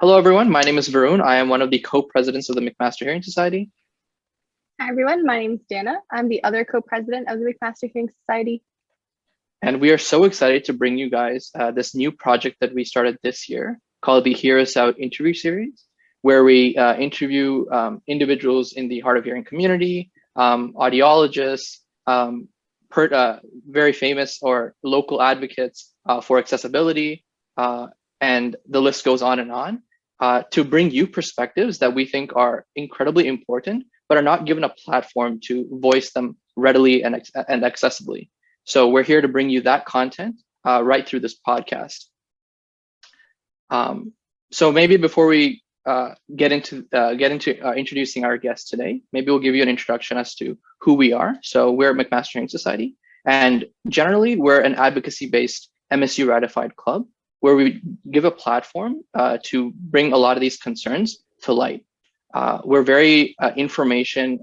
Hello, everyone. My name is Varun. I am one of the co-presidents of the McMaster Hearing Society. Hi, everyone. My name is Dana. I'm the other co-president of the McMaster Hearing Society. And we are so excited to bring you guys this new project that we started this year called the Hear Us Out interview series, where we interview individuals in the hard of hearing community, audiologists, very famous or local advocates for accessibility, and the list goes on, to bring you perspectives that we think are incredibly important, but are not given a platform to voice them readily and accessibly. So we're here to bring you that content right through this podcast. So maybe before we get into introducing our guest today, maybe we'll give you an introduction as to who we are. So we're McMaster Hearing Society, and generally we're an advocacy-based MSU ratified club where we give a platform to bring a lot of these concerns to light. We're very information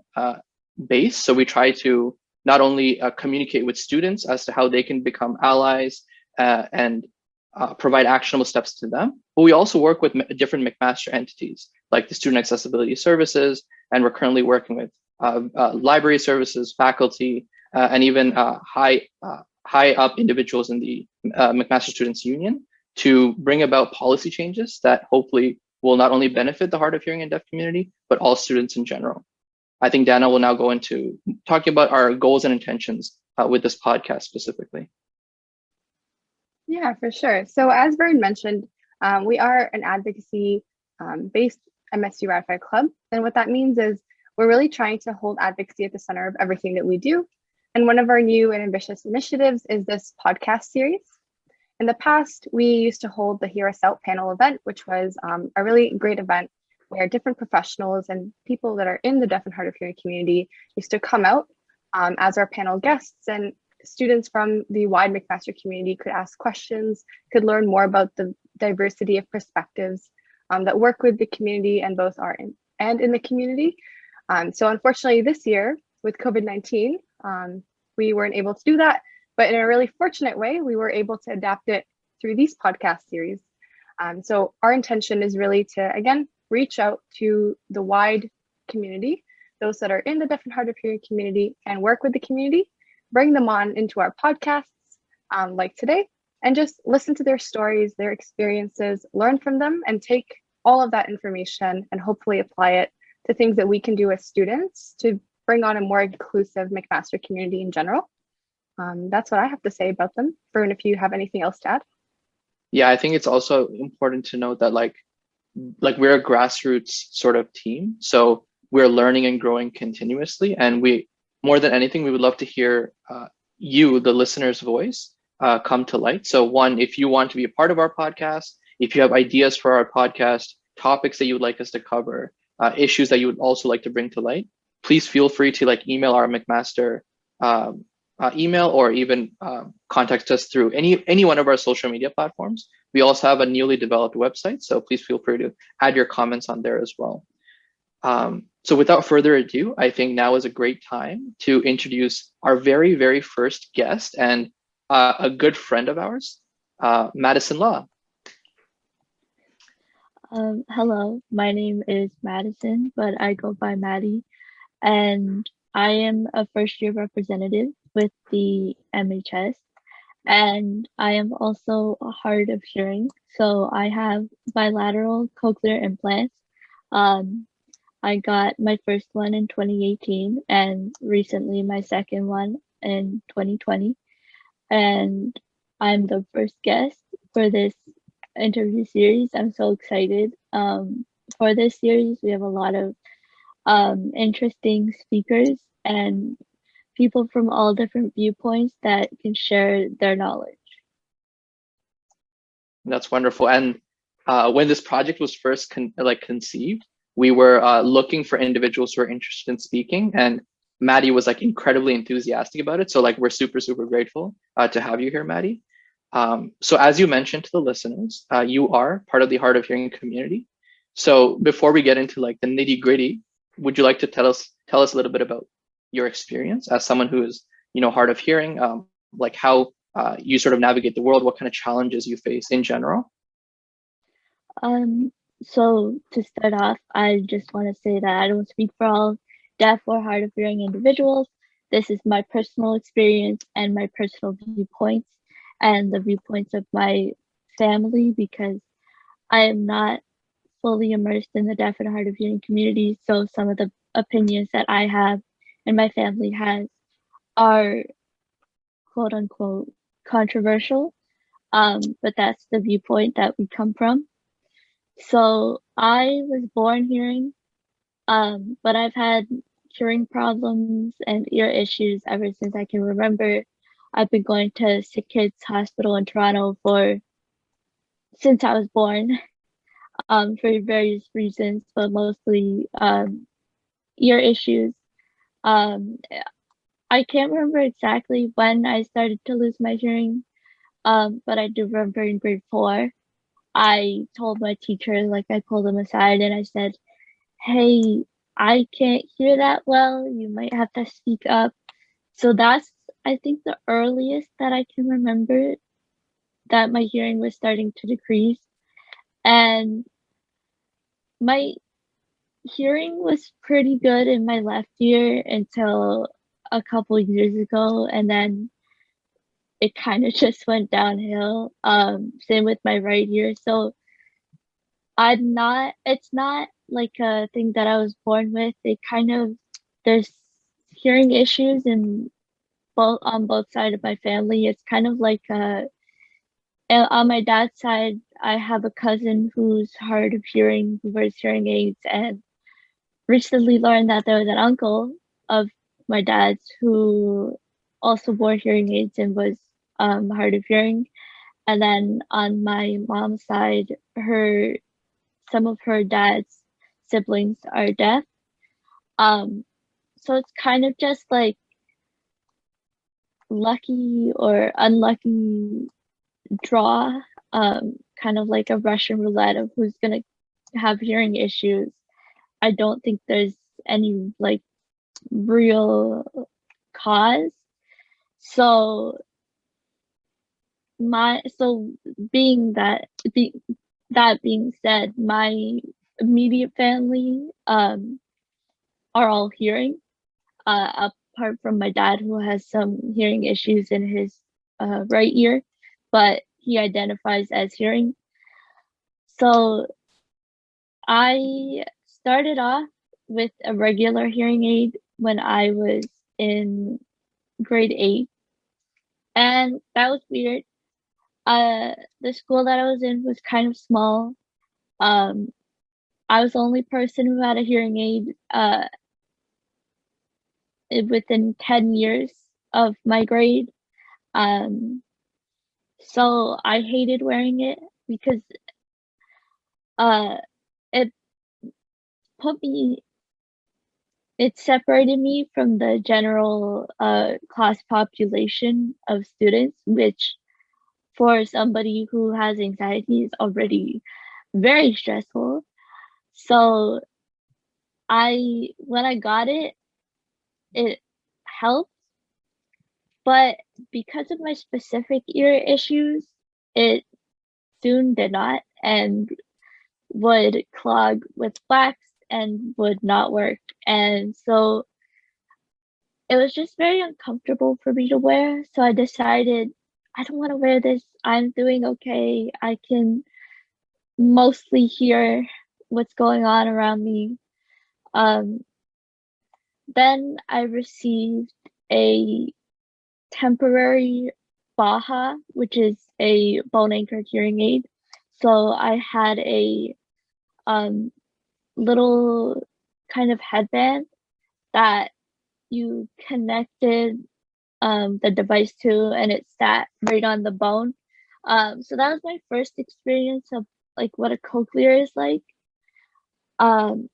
based, so we try to not only communicate with students as to how they can become allies and provide actionable steps to them, but we also work with different McMaster entities like the Student Accessibility Services, and we're currently working with library services, faculty, and even high up individuals in the McMaster Students Union to bring about policy changes that hopefully will not only benefit the hard of hearing and deaf community, but all students in general. I think Dana will now go into talking about our goals and intentions with this podcast specifically. Yeah, for sure. So as Vern mentioned, we are an advocacy-based MSU Ratified Club. And what that means is we're really trying to hold advocacy at the center of everything that we do. And one of our new and ambitious initiatives is this podcast series. In the past, we used to hold the Hear Us Out panel event, which was a really great event where different professionals and people that are in the deaf and hard of hearing community used to come out as our panel guests, and students from the wide McMaster community could ask questions, could learn more about the diversity of perspectives that work with the community and both are in the community. So unfortunately this year with COVID-19, we weren't able to do that, but in a really fortunate way, we were able to adapt it through these podcast series. So our intention is really to, again, reach out to the wide community, those that are in the deaf and hard of hearing community, and work with the community, bring them on into our podcasts like today, and just listen to their stories, their experiences, learn from them, and take all of that information and hopefully apply it to things that we can do as students to bring on a more inclusive McMaster community in general. That's what I have to say about them. Vern, if you have anything else to add. Yeah, I think it's also important to note that like we're a grassroots sort of team. So we're learning and growing continuously. And we, more than anything, we would love to hear you, the listener's voice, come to light. So one, if you want to be a part of our podcast, if you have ideas for our podcast, topics that you would like us to cover, issues that you would also like to bring to light, please feel free to email our McMaster email, or even contact us through any one of our social media platforms. We also have a newly developed website, so please feel free to add your comments on there as well. So without further ado, I think now is a great time to introduce our very, very first guest and a good friend of ours, Madison Law. Hello, my name is Madison, but I go by Maddie, and I am a first year representative with the MHS, and I am also hard of hearing. So I have bilateral cochlear implants. I got my first one in 2018 and recently my second one in 2020. And I'm the first guest for this interview series. I'm so excited. For this series, we have a lot of interesting speakers and people from all different viewpoints that can share their knowledge. That's wonderful. And when this project was first conceived, we were looking for individuals who are interested in speaking, and Maddie was incredibly enthusiastic about it. So we're super, super grateful to have you here, Maddie. So as you mentioned to the listeners, you are part of the hard of hearing community. So before we get into the nitty gritty, would you like to tell us a little bit about your experience as someone who is, hard of hearing, how you sort of navigate the world, what kind of challenges you face in general? So to start off, I just want to say that I don't speak for all deaf or hard of hearing individuals. This is my personal experience and my personal viewpoints and the viewpoints of my family, because I am not fully immersed in the deaf and hard of hearing community. So some of the opinions that I have and my family has are quote unquote controversial. But that's the viewpoint that we come from. So I was born hearing, but I've had hearing problems and ear issues ever since I can remember. I've been going to Sick Kids Hospital in Toronto for since I was born, for various reasons, but mostly ear issues. Um, I can't remember exactly when I started to lose my hearing, but I do remember in grade 4, I told my teacher, like I pulled him aside and I said, "Hey, I can't hear that well. You might have to speak up." So that's, I think, the earliest that I can remember that my hearing was starting to decrease. And my hearing was pretty good in my left ear until a couple years ago, and then it kind of just went downhill. Same with my right ear. So it's not like a thing that I was born with. There's hearing issues in both on both sides of my family. It's kind of like and on my dad's side, I have a cousin who's hard of hearing, who wears hearing aids, and recently learned that there was an uncle of my dad's who also wore hearing aids and was hard of hearing. And then on my mom's side, some of her dad's siblings are deaf. Um, so it's kind of just like lucky or unlucky draw, kind of like a Russian roulette of who's gonna have hearing issues. I don't think there's any like real cause. So my so being that be, that being said, my immediate family are all hearing, apart from my dad who has some hearing issues in his right ear, but he identifies as hearing. So I started off with a regular hearing aid when I was in grade 8, and that was weird. The school that I was in was kind of small. Um, I was the only person who had a hearing aid within 10 years of my grade. Um, so I hated wearing it because uh, it put me, it separated me from the general class population of students, which for somebody who has anxiety is already very stressful. So when I got it, it helped, but because of my specific ear issues, it soon did not and would clog with wax and would not work. And so it was just very uncomfortable for me to wear. So I decided I don't want to wear this. I'm doing okay. I can mostly hear what's going on around me. Um, then I received a temporary Baha, which is a bone anchored hearing aid. So I had a um, little kind of headband that you connected the device to, and it sat right on the bone. So that was my first experience of like what a cochlear is like. Um,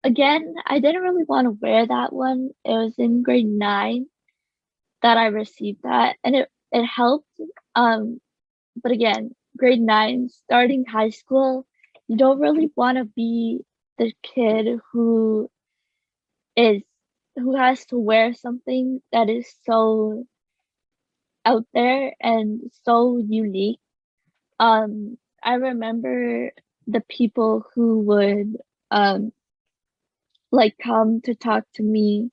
Again, I didn't really want to wear that one. It was in grade 9 that I received that, and it helped. Um, but again, grade 9, starting high school, you don't really want to be the kid is who has to wear something that is so out there and so unique. I remember the people who would like come to talk to me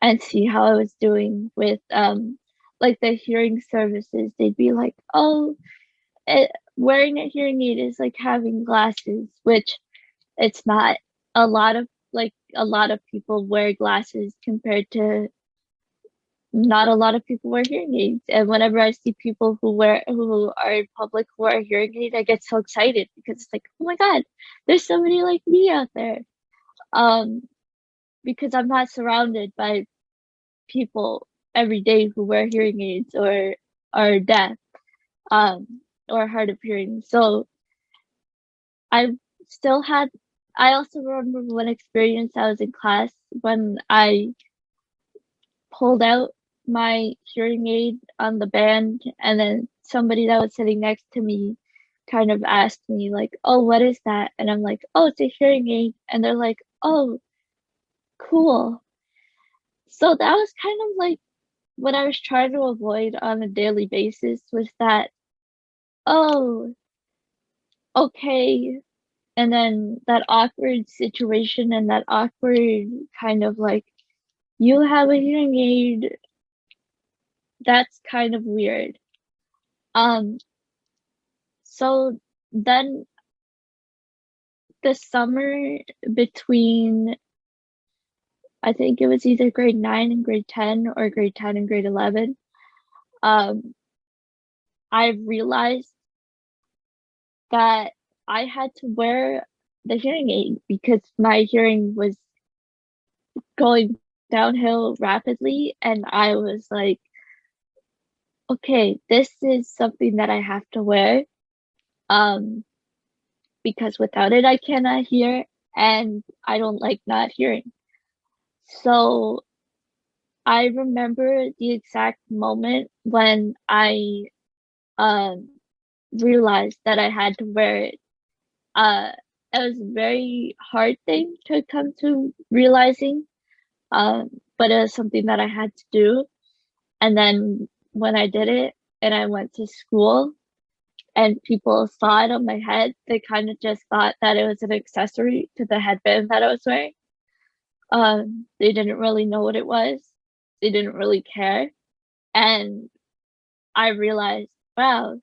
and see how I was doing with like the hearing services. They'd be like, oh, wearing a hearing aid is like having glasses, which it's not. A lot of people wear glasses compared to not a lot of people wear hearing aids. And whenever I see people who are in public who wear a hearing aid, I get so excited because it's like, oh my God, there's somebody like me out there. Because I'm not surrounded by people every day who wear hearing aids or are deaf, or hard of hearing. So I still had, I also remember one experience I was in class when I pulled out my hearing aid on the band, and then somebody that was sitting next to me kind of asked me like, oh, what is that? And I'm like, oh, it's a hearing aid. And they're like, oh, cool. So that was kind of like what I was trying to avoid on a daily basis, was that, oh, okay. And then that awkward situation and that awkward kind of like, you have a hearing aid, that's kind of weird. So then the summer between, I think it was either grade 9 and grade 10 or grade 10 and grade 11, I realized that I had to wear the hearing aid because my hearing was going downhill rapidly, and I was like, okay, this is something that I have to wear, because without it I cannot hear, and I don't like not hearing. So I remember the exact moment when I realized that I had to wear it. It was a very hard thing to come to realizing, but it was something that I had to do. And then when I did it and I went to school and people saw it on my head, they kind of just thought that it was an accessory to the headband that I was wearing. They didn't really know what it was. They didn't really care. And I realized, wow,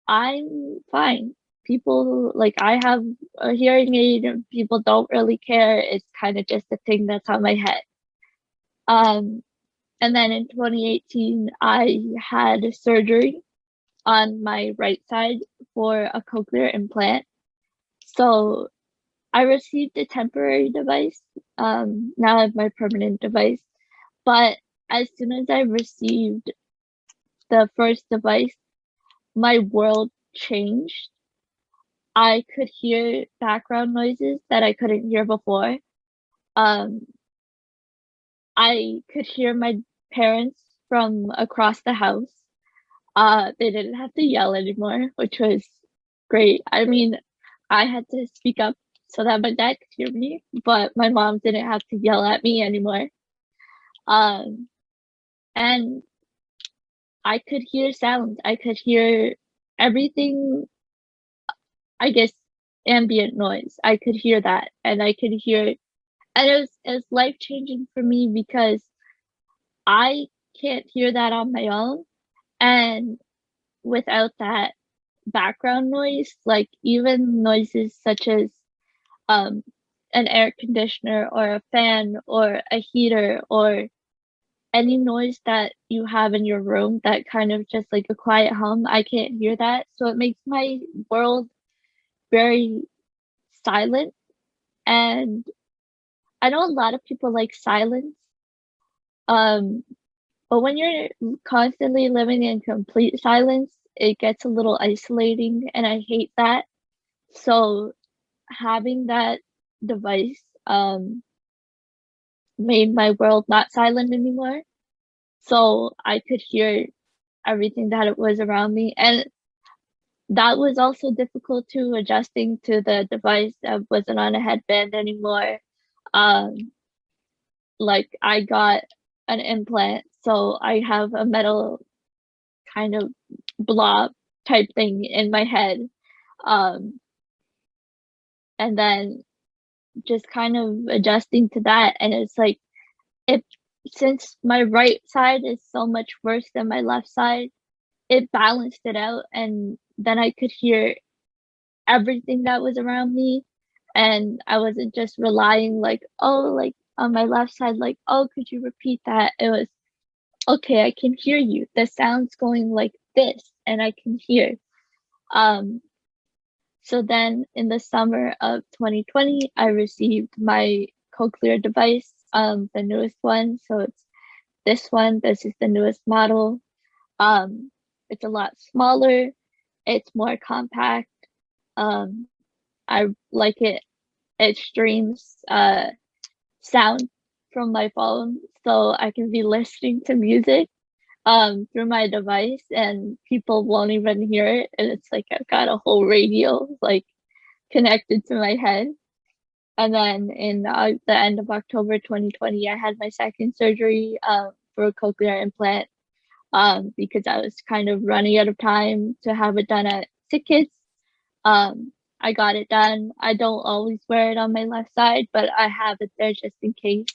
I'm fine. People, like, I have a hearing aid and people don't really care. It's kind of just a thing that's on my head. And then in 2018, I had surgery on my right side for a cochlear implant. So I received a temporary device. Now I have my permanent device. But as soon as I received the first device, my world changed. I could hear background noises that I couldn't hear before. I could hear my parents from across the house. They didn't have to yell anymore, which was great. I mean, I had to speak up so that my dad could hear me, but my mom didn't have to yell at me anymore. And I could hear sounds. I could hear everything, I guess, ambient noise. I could hear that, and I could hear, and it was life-changing for me because I can't hear that on my own. And without that background noise, like even noises such as an air conditioner or a fan or a heater or any noise that you have in your room that kind of just like a quiet hum, I can't hear that. So it makes my world very silent. And I know a lot of people like silence. But when you're constantly living in complete silence, it gets a little isolating, and I hate that. So having that device made my world not silent anymore. So I could hear everything that it was around me. And that was also difficult too, adjusting to the device that wasn't on a headband anymore. Like I got an implant, so I have a metal kind of blob type thing in my head. and then just kind of adjusting to that. And it's like, if since my right side is so much worse than my left side, it balanced it out, and then I could hear everything that was around me, and I wasn't just relying like, oh, like on my left side, like, oh, could you repeat that? It was, okay, I can hear you. The sound's going like this, and I can hear. So then in the summer of 2020, I received my Cochlear device, the newest one. So it's this one. This is the newest model. It's a lot smaller. It's more compact. I like it. It streams sound from my phone, so I can be listening to music through my device, and people won't even hear it. And it's like I've got a whole radio like connected to my head. And then in the end of October 2020, I had my second surgery for a cochlear implant because I was kind of running out of time to have it done at Sick Kids. I got it done. I don't always wear it on my left side, but I have it there just in case.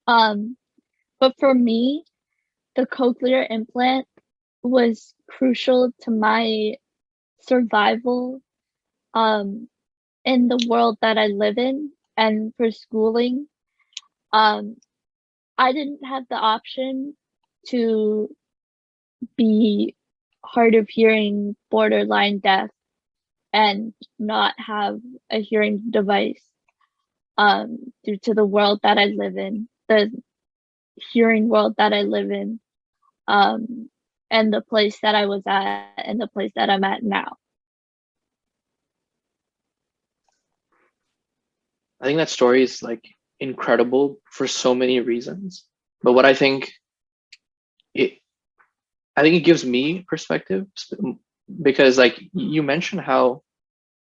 But for me, the cochlear implant was crucial to my survival in the world that I live in, and for schooling. I didn't have the option to be hard of hearing, borderline deaf, and not have a hearing device due to the world that I live in, the hearing world that I live in, and the place that I was at and the place that I'm at now. I think that story is like incredible for so many reasons. But what I think it gives me perspective, because like you mentioned how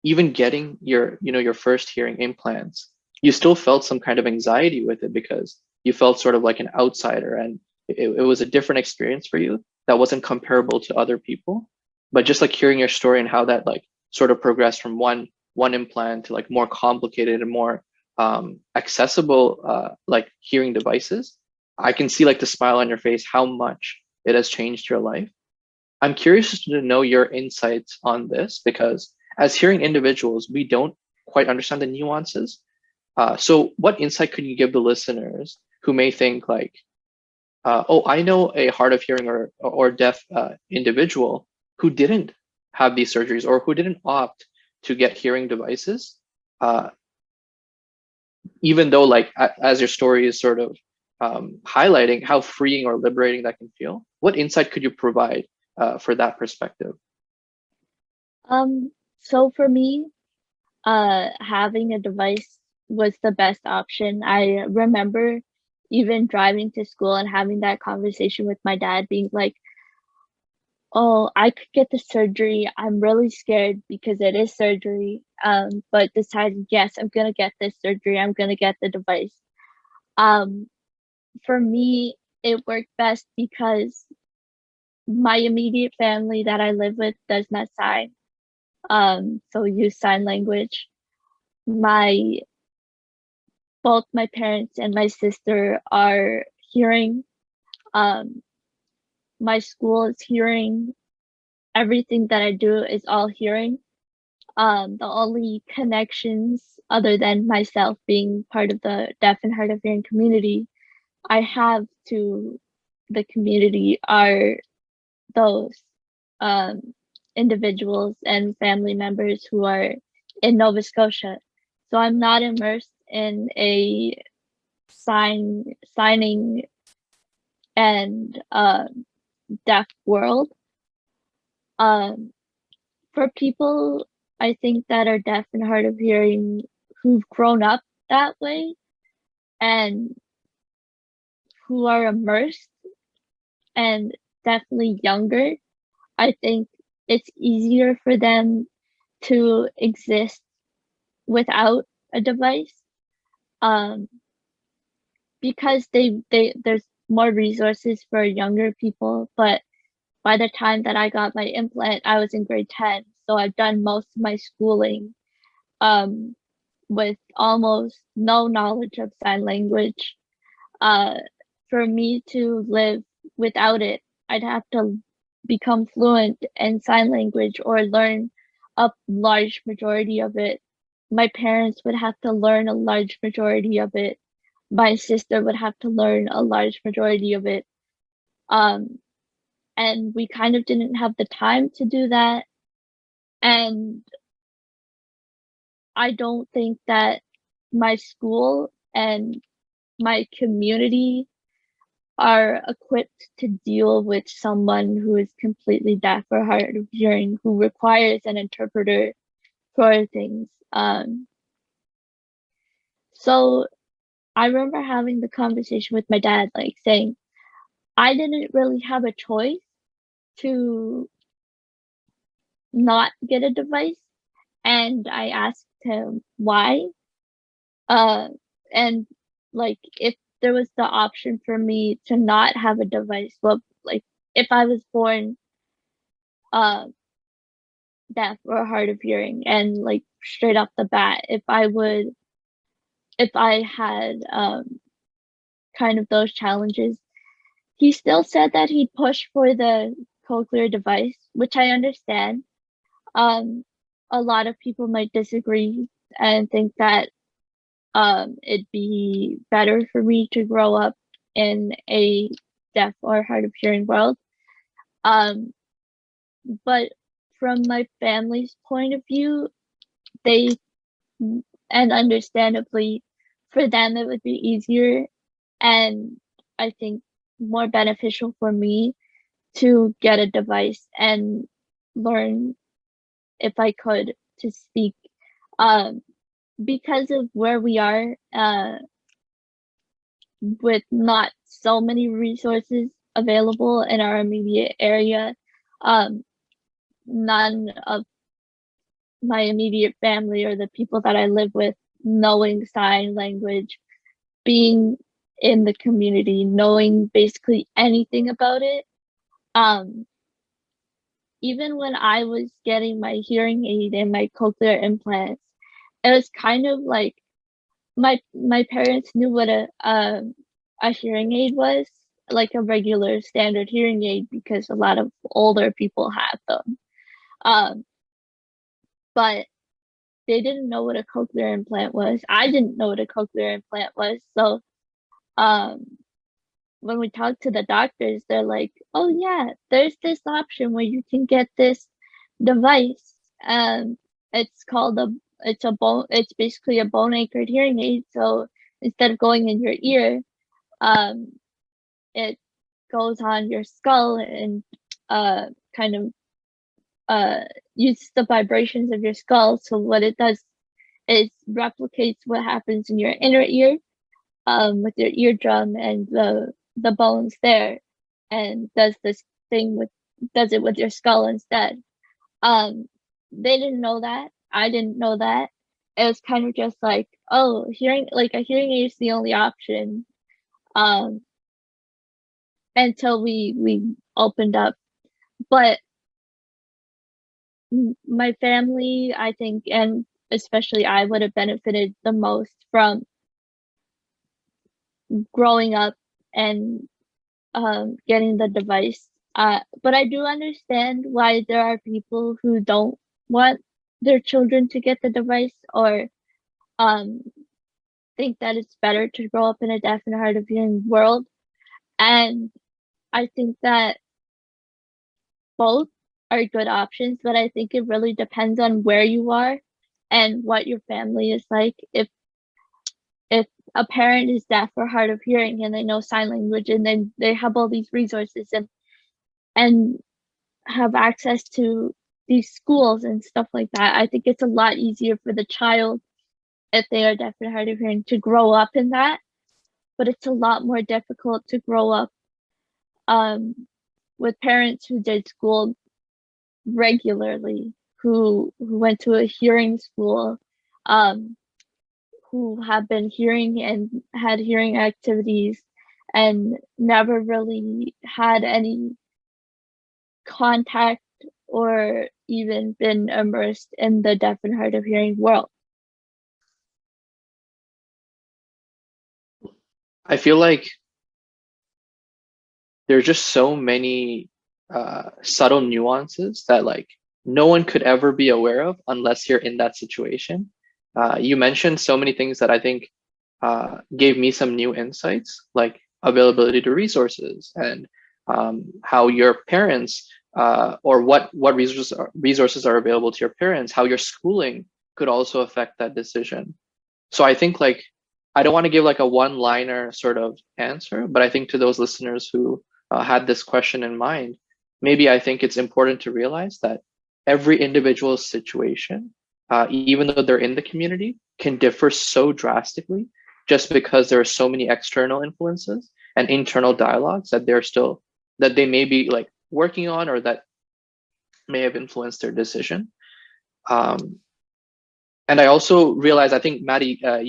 even getting your first hearing implants, you still felt some kind of anxiety with it because you felt sort of like an outsider, and it was a different experience for you that wasn't comparable to other people. But just like hearing your story and how that like sort of progressed from one implant to like more complicated and more accessible like hearing devices, I can see like the smile on your face, how much it has changed your life. I'm curious to know your insights on this, because as hearing individuals, we don't quite understand the nuances. So what insight could you give the listeners who may think like, oh, I know a hard of hearing or deaf individual who didn't have these surgeries or who didn't opt to get hearing devices, even though like as your story is sort of highlighting how freeing or liberating that can feel. What insight could you provide for that perspective? So for me, having a device was the best option. I remember even driving to school and having that conversation with my dad, being like, oh, I could get the surgery. I'm really scared because it is surgery. But decided, yes, I'm gonna get this surgery. I'm gonna get the device. For me, it worked best because my immediate family that I live with does not sign. So use sign language. Both my parents and my sister are hearing. My school is hearing. Everything that I do is all hearing. The only connections other than myself being part of the deaf and hard of hearing community I have to the community are those individuals and family members who are in Nova Scotia. So I'm not immersed in a signing and deaf world. For people, I think that are deaf and hard of hearing who've grown up that way and who are immersed and definitely younger, I think it's easier for them to exist without a device, because there's more resources for younger people. But by the time that I got my implant, I was in grade 10, so I've done most of my schooling with almost no knowledge of sign language. For me to live without it, I'd have to become fluent in sign language or learn a large majority of it. My parents would have to learn a large majority of it. My sister would have to learn a large majority of it. And we kind of didn't have the time to do that. And I don't think that my school and my community are equipped to deal with someone who is completely deaf or hard of hearing, who requires an interpreter for things. So I remember having the conversation with my dad, like saying, I didn't really have a choice to not get a device. And I asked him why. And like if there was the option for me to not have a device, well, like if I was born uh deaf or hard of hearing, and like straight off the bat, if I had kind of those challenges, he still said that he'd push for the cochlear device, which I understand. A lot of people might disagree and think that it'd be better for me to grow up in a deaf or hard of hearing world. But from my family's point of view, they, and understandably, for them it would be easier and I think more beneficial for me to get a device and learn, if I could, to speak. Because of where we are, with not so many resources available in our immediate area, none of my immediate family or the people that I live with knowing sign language, being in the community, knowing basically anything about it. Even when I was getting my hearing aid and my cochlear implants, it was kind of like my parents knew what a hearing aid was, like a regular standard hearing aid, because a lot of older people have them. But they didn't know what a cochlear implant was. I didn't know what a cochlear implant was. So when we talked to the doctors, they're like, oh yeah, there's this option where you can get this device. It's called it's basically a bone anchored hearing aid. So instead of going in your ear, it goes on your skull and kind of uses the vibrations of your skull. So what it does is replicates what happens in your inner ear, with your eardrum and the bones there, and does it with your skull instead. They didn't know that. I didn't know that. It was kind of just like, oh, a hearing aid is the only option. Until we opened up. But my family, I think, and especially I, would have benefited the most from growing up and getting the device. But I do understand why there are people who don't want their children to get the device, or think that it's better to grow up in a deaf and hard of hearing world. And I think that both are good options, but I think it really depends on where you are and what your family is like. If a parent is deaf or hard of hearing and they know sign language and then they have all these resources and have access to these schools and stuff like that, I think it's a lot easier for the child, if they are deaf and hard of hearing, to grow up in that. But it's a lot more difficult to grow up with parents who did school regularly, who went to a hearing school, who have been hearing and had hearing activities and never really had any contact or even been immersed in the deaf and hard of hearing world. I feel like there's just so many subtle nuances that like no one could ever be aware of unless you're in that situation. You mentioned so many things that I think gave me some new insights, like availability to resources and how your parents or what resources are available to your parents, how your schooling could also affect that decision. So I think like I don't want to give like a one-liner sort of answer, but I think to those listeners who had this question in mind, maybe I think it's important to realize that every individual situation, even though they're in the community, can differ so drastically just because there are so many external influences and internal dialogues that that they may be like working on or that may have influenced their decision. And I also realized, I think Maddie, Dan,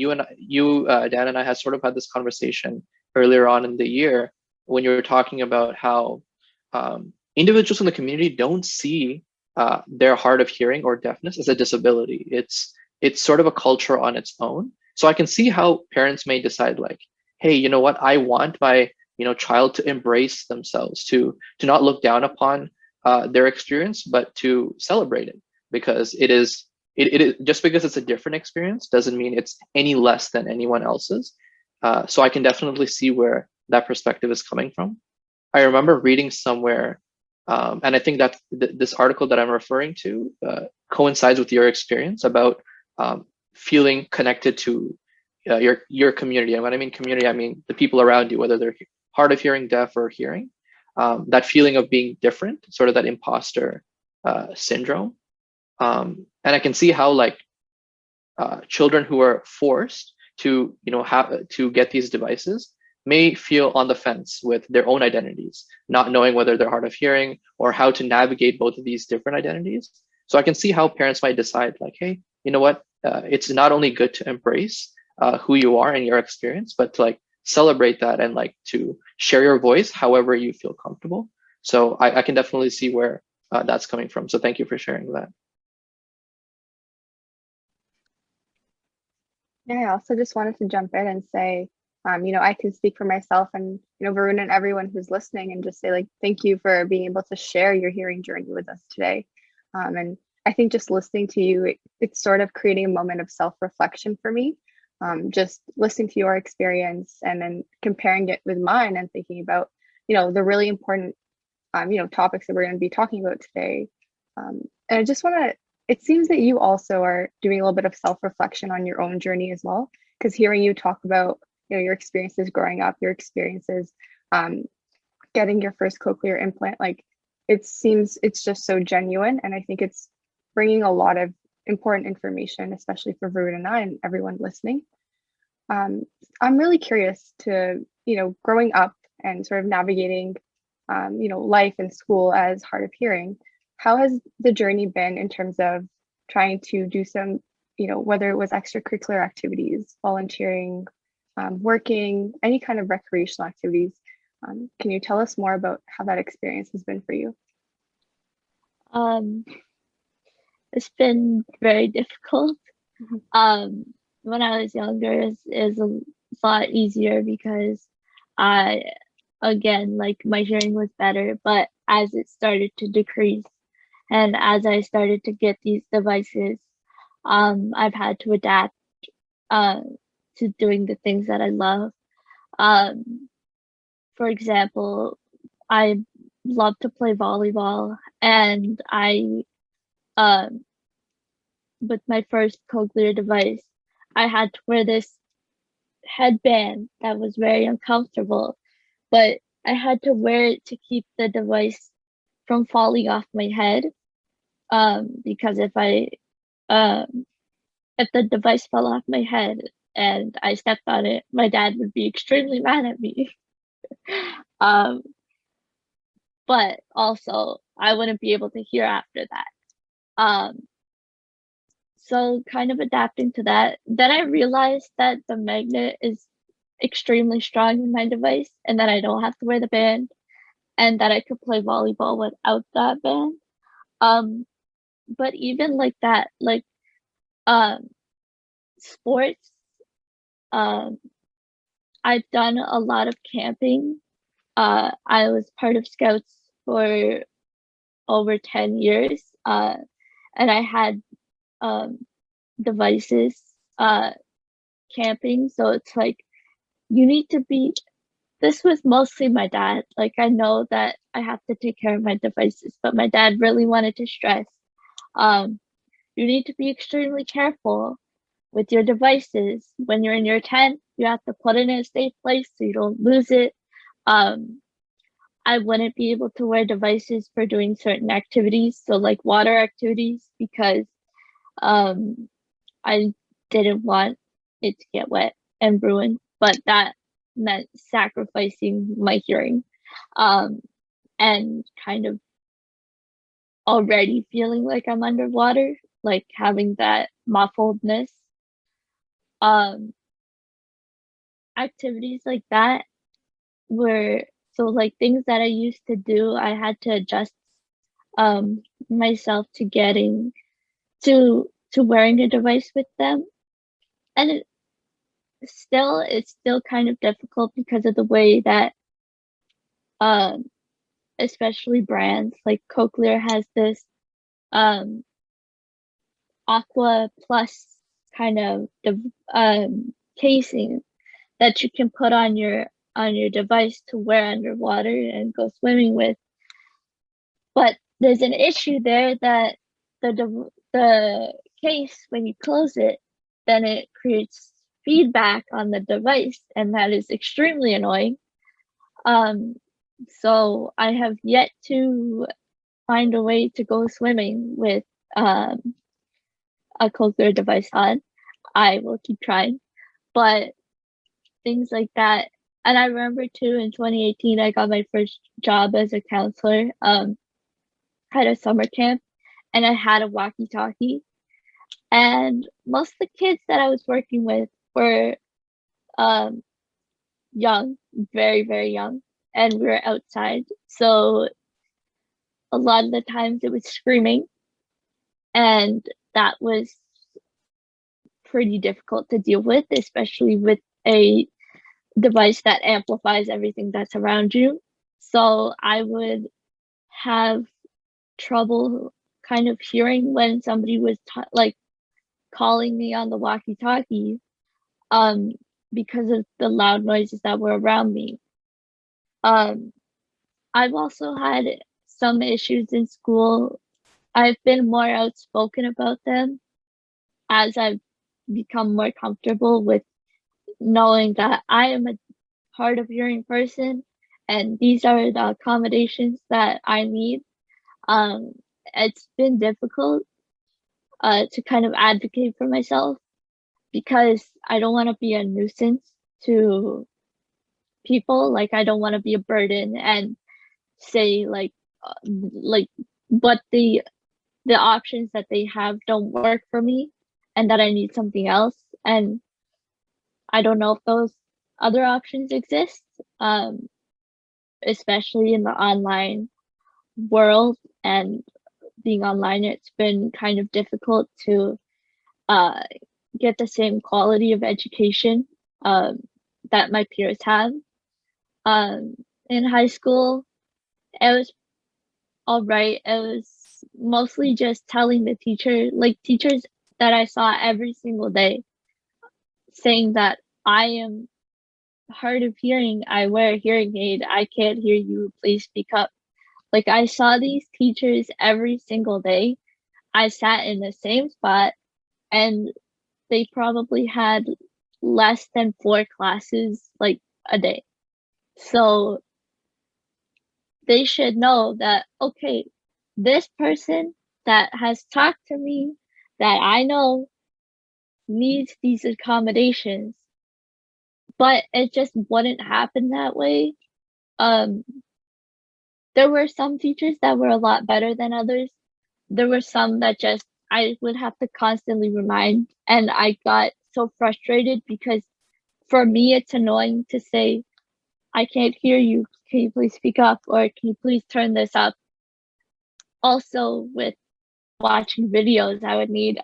and I had sort of had this conversation earlier on in the year when you were talking about how individuals in the community don't see their hard of hearing or deafness as a disability. It's sort of a culture on its own. So I can see how parents may decide like, hey, you know what? I want my child to embrace themselves, to not look down upon their experience, but to celebrate it because it is just because it's a different experience doesn't mean it's any less than anyone else's. So I can definitely see where that perspective is coming from. I remember reading somewhere, and I think that this article that I'm referring to coincides with your experience about feeling connected to your community. And when I mean community, I mean the people around you, whether they're hard of hearing, deaf, or hearing. That feeling of being different, sort of that imposter syndrome. And I can see how like children who are forced to have to get these devices may feel on the fence with their own identities, not knowing whether they're hard of hearing or how to navigate both of these different identities. So I can see how parents might decide like, hey, you know what? It's not only good to embrace who you are and your experience, but to like celebrate that and like to share your voice however you feel comfortable. So I can definitely see where that's coming from. So thank you for sharing that. Yeah, I also just wanted to jump in and say, I can speak for myself and, Varun and everyone who's listening and just say like, thank you for being able to share your hearing journey with us today. And I think just listening to you, it's sort of creating a moment of self-reflection for me. Just listening to your experience and then comparing it with mine and thinking about, the really important, topics that we're going to be talking about today. And I just want to it seems that you also are doing a little bit of self-reflection on your own journey as well, because hearing you talk about your experiences growing up, your experiences getting your first cochlear implant, like it seems it's just so genuine, and I think it's bringing a lot of important information, especially for Varun and I and everyone listening. I'm really curious to growing up and sort of navigating life and school as hard of hearing. How has the journey been in terms of trying to do some, whether it was extracurricular activities, volunteering, working, any kind of recreational activities? Can you tell us more about how that experience has been for you? It's been very difficult. When I was younger, is a lot easier because again, like my hearing was better, but as it started to decrease, and as I started to get these devices, I've had to adapt to doing the things that I love. For example, I love to play volleyball, and with my first cochlear device, I had to wear this headband that was very uncomfortable, but I had to wear it to keep the device from falling off my head. Because if the device fell off my head and I stepped on it, my dad would be extremely mad at me. But also I wouldn't be able to hear after that. So kind of adapting to that. Then I realized that the magnet is extremely strong in my device and that I don't have to wear the band and that I could play volleyball without that band. But even like that, like sports, I've done a lot of camping. I was part of Scouts for over 10 years, and I had devices camping. So it's like you need to be. This was mostly my dad. Like I know that I have to take care of my devices, but my dad really wanted to stress. Um, you need to be extremely careful with your devices. When you're in your tent, you have to put it in a safe place so you don't lose it. Um, I wouldn't be able to wear devices for doing certain activities, so like water activities, because um, I didn't want it to get wet and ruined, but that meant sacrificing my hearing um, and kind of already feeling like I'm underwater, like having that muffledness. Um, Activities like that were so like things that I used to do, I had to adjust myself to getting to wearing a device with them. And it's still kind of difficult because of the way that um especially brands like Cochlear has this um aqua plus kind of casing that you can put on your device to wear underwater and go swimming with. But there's an issue there that the case, when you close it, then it creates feedback on the device, and that is extremely annoying. Um, so I have yet to find a way to go swimming with a Cochlear device on. I will keep trying, but things like that. And I remember too in 2018, I got my first job as a counselor. Had a summer camp, and I had a walkie-talkie. And most of the kids that I was working with were um, young, very, very young, and we were outside. So a lot of the times it was screaming, and that was pretty difficult to deal with, especially with a device that amplifies everything that's around you. So I would have trouble kind of hearing when somebody was like calling me on the walkie-talkie um because of the loud noises that were around me. Um I've also had some issues in school. I've been more outspoken about them as I've become more comfortable with knowing that I am a hard of hearing person and these are the accommodations that I need. Um, it's been difficult to kind of advocate for myself because I don't want to be a nuisance to people. Like I don't want to be a burden and say like but the options that they have don't work for me and that I need something else. And I don't know if those other options exist, especially in the online world and being online, it's been kind of difficult to uh, get the same quality of education um, that my peers have. Um, in high school, it was all right. It was mostly just telling the teacher, like teachers that I saw every single day, saying that I am hard of hearing. I wear a hearing aid. I can't hear you. Please speak up. Like I saw these teachers every single day. I sat in the same spot and they probably had less than 4 classes like a day. So they should know that, okay, this person that has talked to me that I know needs these accommodations, but it just wouldn't happen that way. Um, there were some teachers that were a lot better than others. There were some that just I would have to constantly remind, and I got so frustrated because for me it's annoying to say, I can't hear you. Can you please speak up or can you please turn this up? Also with watching videos, I would need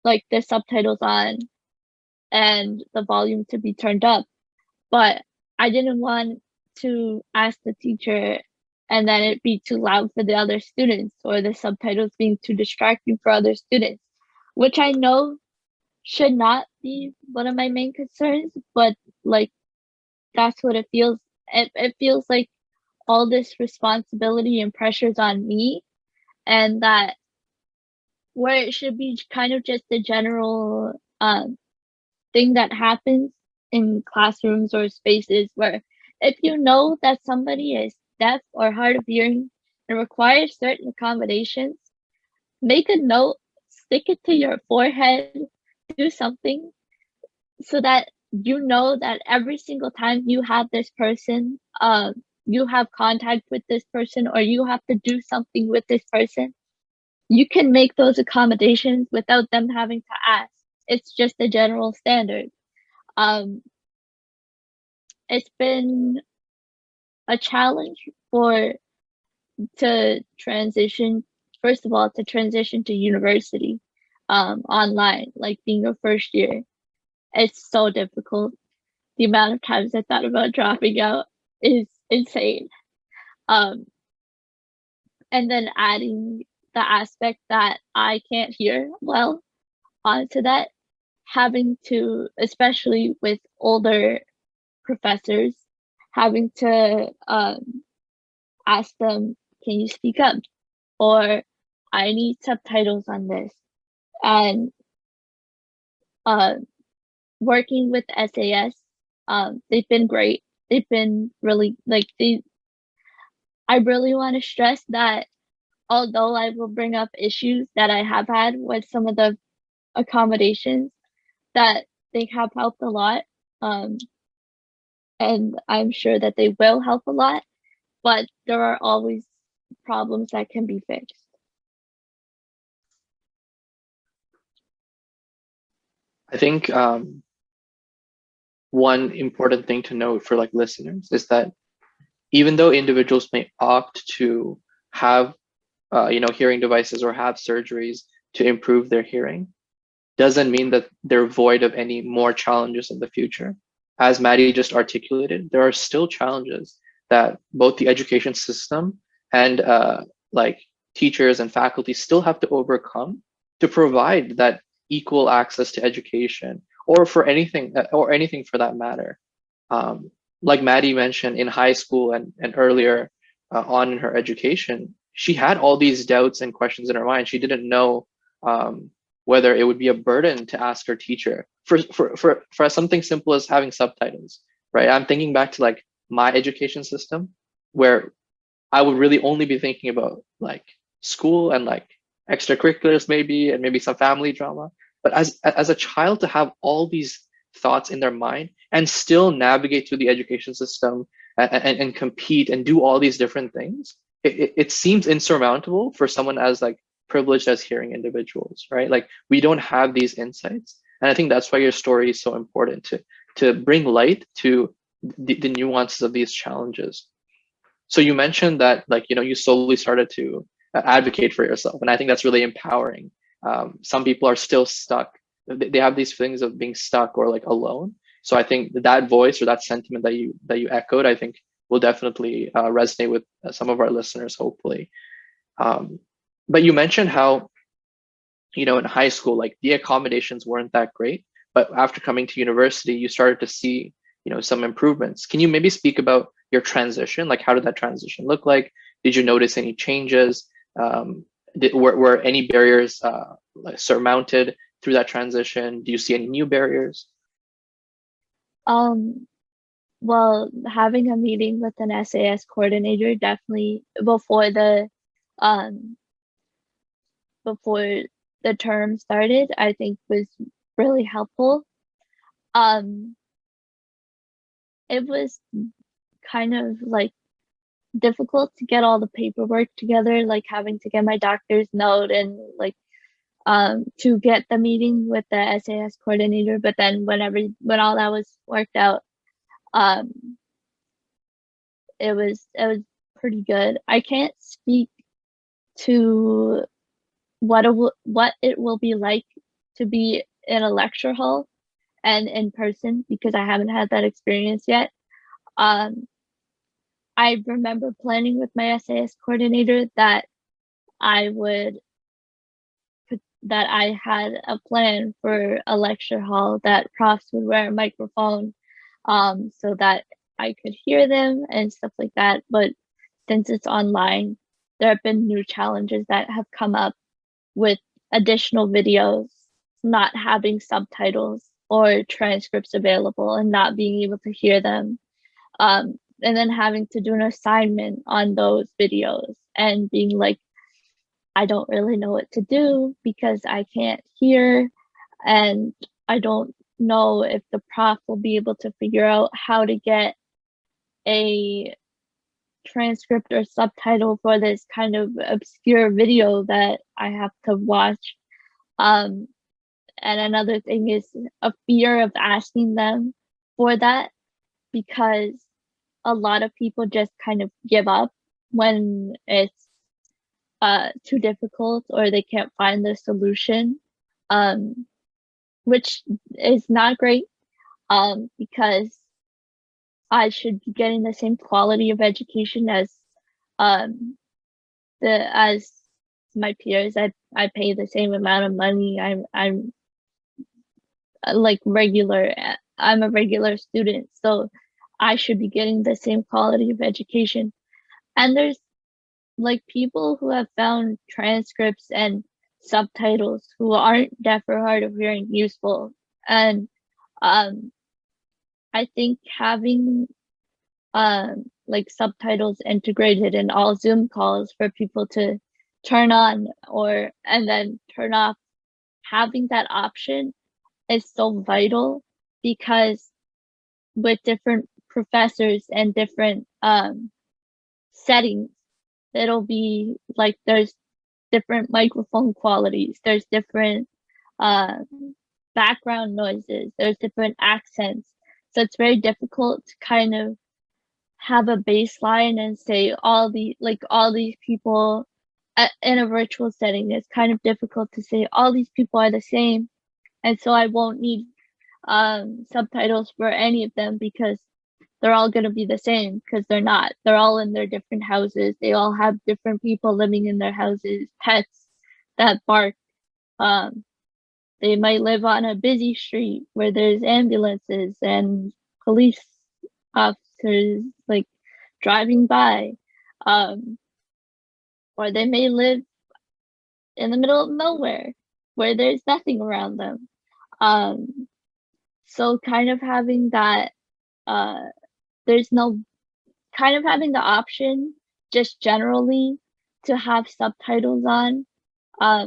like the subtitles on and the volume to be turned up. but I didn't want to ask the teacher and then it be too loud for the other students or the subtitles being too distracting for other students, which I know should not be one of my main concerns, but like that's what it feels. It feels like all this responsibility and pressures on me, and that where it should be kind of just a general thing that happens in classrooms or spaces where if you know that somebody is deaf or hard of hearing and requires certain accommodations, make a note, stick it to your forehead, do something so that you know that every single time you have this person, you have contact with this person or you have to do something with this person, you can make those accommodations without them having to ask. It's just a general standard. Um, it's been a challenge to transition, first of all, to transition to university online, like being a first year. It's so difficult. The amount of times I thought about dropping out is insane. Um, and then adding the aspect that I can't hear well onto that, having to, especially with older professors, having to ask them, can you speak up? Or I need subtitles on this. And working with SAS, they've been great. They've been really, I really want to stress that although I will bring up issues that I have had with some of the accommodations, that they have helped a lot. And I'm sure that they will help a lot, but there are always problems that can be fixed. I think one important thing to note for like listeners is that even though individuals may opt to have hearing devices or have surgeries to improve their hearing, doesn't mean that they're void of any more challenges in the future. As Maddie just articulated, there are still challenges that both the education system and like teachers and faculty still have to overcome to provide that equal access to education or anything for that matter. Like Maddie mentioned, in high school and earlier on in her education, she had all these doubts and questions in her mind. She didn't know whether it would be a burden to ask her teacher for something simple as having subtitles, right? I'm thinking back to like my education system where I would really only be thinking about like school and like extracurriculars maybe, and maybe some family drama. But as a child to have all these thoughts in their mind and still navigate through the education system and compete and do all these different things, it seems insurmountable for someone as like privileged as hearing individuals, right? Like we don't have these insights. And I think that's why your story is so important to bring light to the nuances of these challenges. So you mentioned that like, you slowly started to advocate for yourself. And I think that's really empowering. Some people are still stuck. They have these feelings of being stuck or like alone. So I think that voice or that sentiment that you echoed, I think will definitely resonate with some of our listeners, hopefully. But you mentioned how, in high school, like the accommodations weren't that great, but after coming to university, you started to see, some improvements. Can you maybe speak about your transition? Like, how did that transition look like? Did you notice any changes? Were any barriers like surmounted through that transition? Do you see any new barriers? Well, having a meeting with an SAS coordinator definitely um before the term started, I think was really helpful. It was kind of like difficult to get all the paperwork together, like having to get my doctor's note and like to get the meeting with the SAS coordinator. But then when all that was worked out, it was pretty good. I can't speak to what it will be like to be in a lecture hall and in person because I haven't had that experience yet. I remember planning with my SAS coordinator that I would that I had a plan for a lecture hall that profs would wear a microphone so that I could hear them and stuff like that. But since it's online, there have been new challenges that have come up with additional videos not having subtitles or transcripts available and not being able to hear them. And then having to do an assignment on those videos and being like, I don't really know what to do because I can't hear and I don't know if the prof will be able to figure out how to get a transcript or subtitle for this kind of obscure video that I have to watch. And another thing is a fear of asking them for that because a lot of people just kind of give up when it's too difficult or they can't find the solution, which is not great because I should be getting the same quality of education as as my peers. I pay the same amount of money. I'm like regular. I'm a regular student, so I should be getting the same quality of education. And there's like people who have found transcripts and subtitles who aren't deaf or hard of hearing useful. And I think having like subtitles integrated in all Zoom calls for people to turn on or and then turn off, having that option is so vital because with different professors and different settings, it'll be like there's different microphone qualities, there's different background noises, there's different accents. So it's very difficult to kind of have a baseline and say all these people in a virtual setting. It's kind of difficult to say all these people are the same, and so I won't need subtitles for any of them because they're all going to be the same because they're not. They're all in their different houses. They all have different people living in their houses, pets that bark. They might live on a busy street where there's ambulances and police officers like driving by. Or they may live in the middle of nowhere where there's nothing around them. So kind of having that, there's no kind of having the option just generally to have subtitles on, I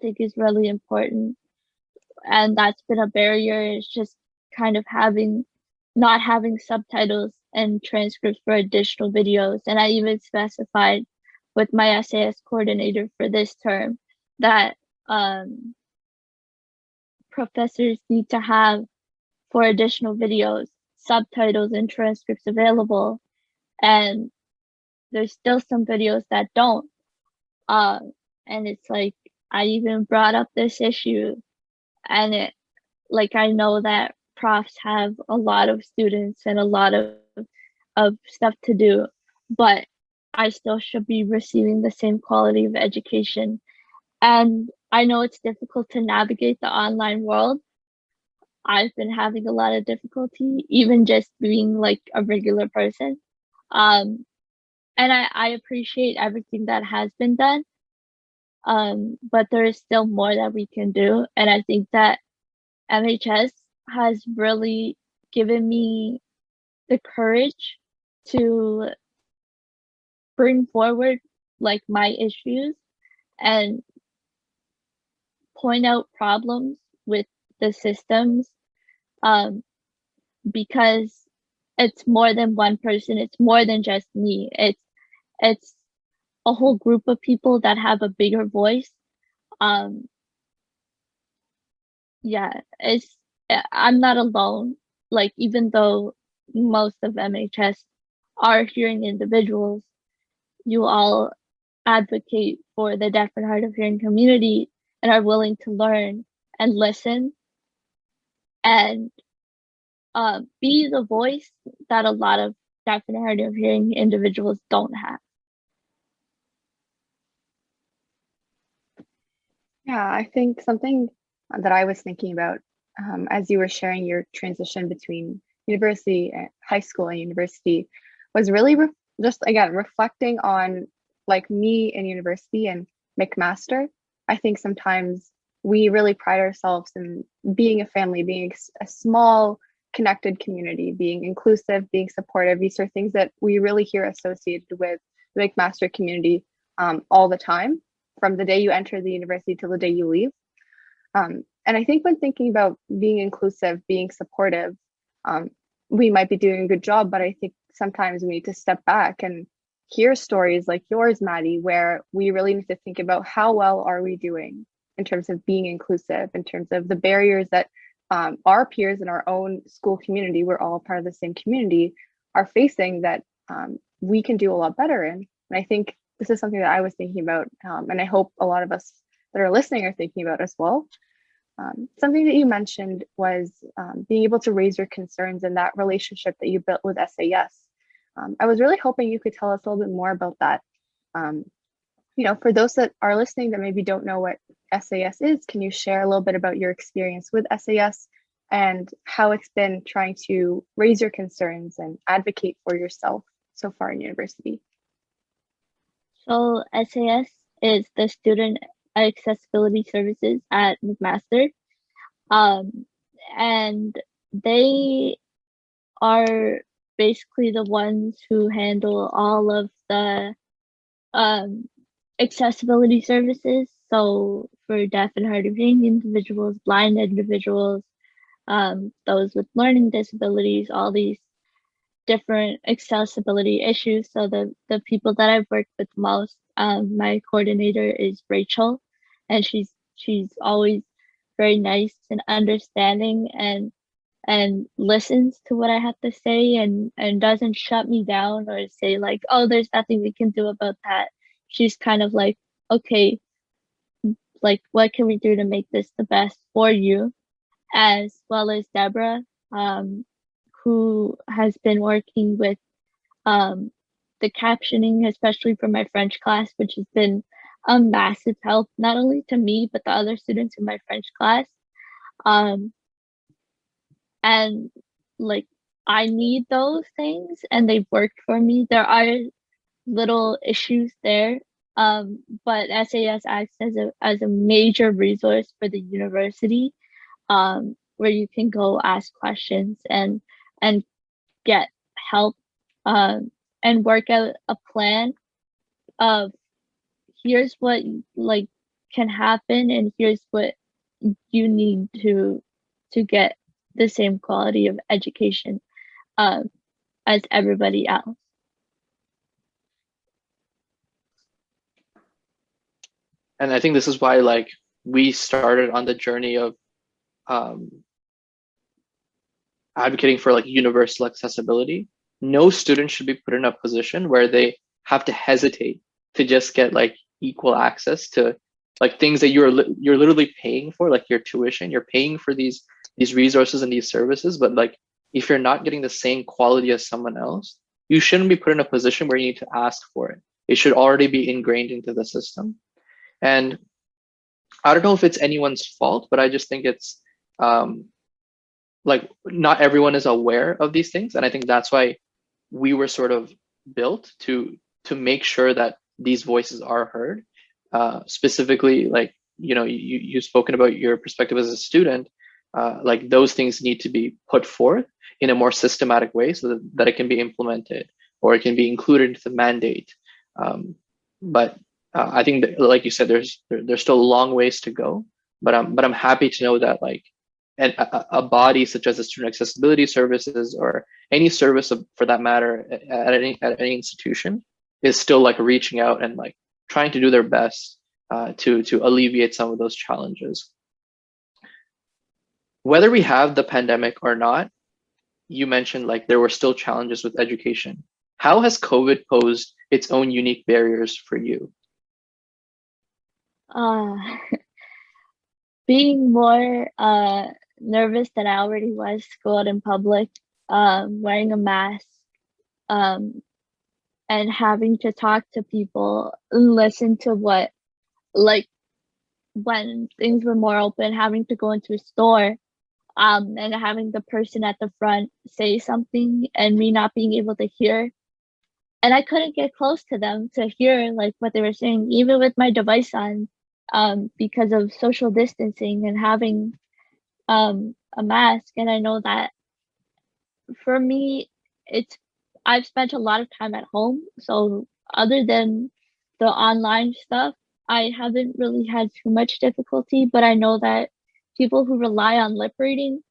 think is really important. And that's been a barrier, is just kind of not having subtitles and transcripts for additional videos. And I even specified with my SAS coordinator for this term that professors need to have for additional videos subtitles and transcripts available, and there's still some videos that don't. And it's like I even brought up this issue, and I know that profs have a lot of students and a lot of stuff to do, but I still should be receiving the same quality of education. And I know it's difficult to navigate the online world. I've been having a lot of difficulty, even just being like a regular person. And I appreciate everything that has been done. But there is still more that we can do. And I think that MHS has really given me the courage to bring forward like my issues and point out problems with the systems, because it's more than one person, it's more than just me, it's a whole group of people that have a bigger voice. Yeah, I'm not alone. Like, even though most of MHS are hearing individuals, you all advocate for the deaf and hard of hearing community and are willing to learn and listen. and be the voice that a lot of deaf and hard of hearing individuals don't have. Yeah, I think something that I was thinking about as you were sharing your transition between university, high school, and university was really just again reflecting on like me in university and McMaster. I think sometimes we really pride ourselves in being a family, being a small, connected community, being inclusive, being supportive. These are things that we really hear associated with the McMaster community all the time, from the day you enter the university till the day you leave. And I think when thinking about being inclusive, being supportive, we might be doing a good job, but I think sometimes we need to step back and hear stories like yours, Maddie, where we really need to think about how well are we doing in terms of being inclusive, in terms of the barriers that our peers in our own school community, we're all part of the same community, are facing that we can do a lot better in. And I think this is something that I was thinking about, and I hope a lot of us that are listening are thinking about as well. Something that you mentioned was being able to raise your concerns and that relationship that you built with SAS. I was really hoping you could tell us a little bit more about that. For those that are listening that maybe don't know what SAS is, can you share a little bit about your experience with SAS and how it's been trying to raise your concerns and advocate for yourself so far in university? So SAS is the Student Accessibility Services at McMaster, and they are basically the ones who handle all of the accessibility services. So for deaf and hard of hearing individuals, blind individuals, those with learning disabilities, all these different accessibility issues. So the people that I've worked with most, my coordinator is Rachel, and she's always very nice and understanding and listens to what I have to say and doesn't shut me down or say like, oh, there's nothing we can do about that. She's kind of like, okay, like what can we do to make this the best for you? As well as Deborah, who has been working with the captioning, especially for my French class, which has been a massive help, not only to me, but the other students in my French class. And like, I need those things and they've worked for me. There are little issues there, but SAS acts as a major resource for the university, where you can go ask questions and get help, and work out a plan of here's what like can happen and here's what you need to get the same quality of education as everybody else. And I think this is why like we started on the journey of advocating for like universal accessibility. No student should be put in a position where they have to hesitate to just get like equal access to like things that you're literally paying for, like your tuition. You're paying for these resources and these services, but like if you're not getting the same quality as someone else, you shouldn't be put in a position where you need to ask for it. It should already be ingrained into the system. And I don't know if it's anyone's fault, but I just think it's like not everyone is aware of these things. And I think that's why we were sort of built to make sure that these voices are heard. Specifically, like, you've spoken about your perspective as a student, like those things need to be put forth in a more systematic way so that it can be implemented or it can be included into the mandate. But I think that, like you said, there's still a long ways to go, but I'm happy to know that like a body such as the Student Accessibility Services or any service for that matter at any institution is still like reaching out and like trying to do their best to alleviate some of those challenges. Whether we have the pandemic or not, you mentioned like there were still challenges with education. How has COVID posed its own unique barriers for you? Being more nervous than I already was to go out in public, wearing a mask, and having to talk to people and listen to what, like, when things were more open, having to go into a store, and having the person at the front say something and me not being able to hear. And I couldn't get close to them to hear like what they were saying, even with my device on, because of social distancing and having a mask. And I know that for me, it's I've spent a lot of time at home. So other than the online stuff, I haven't really had too much difficulty, but I know that people who rely on lip reading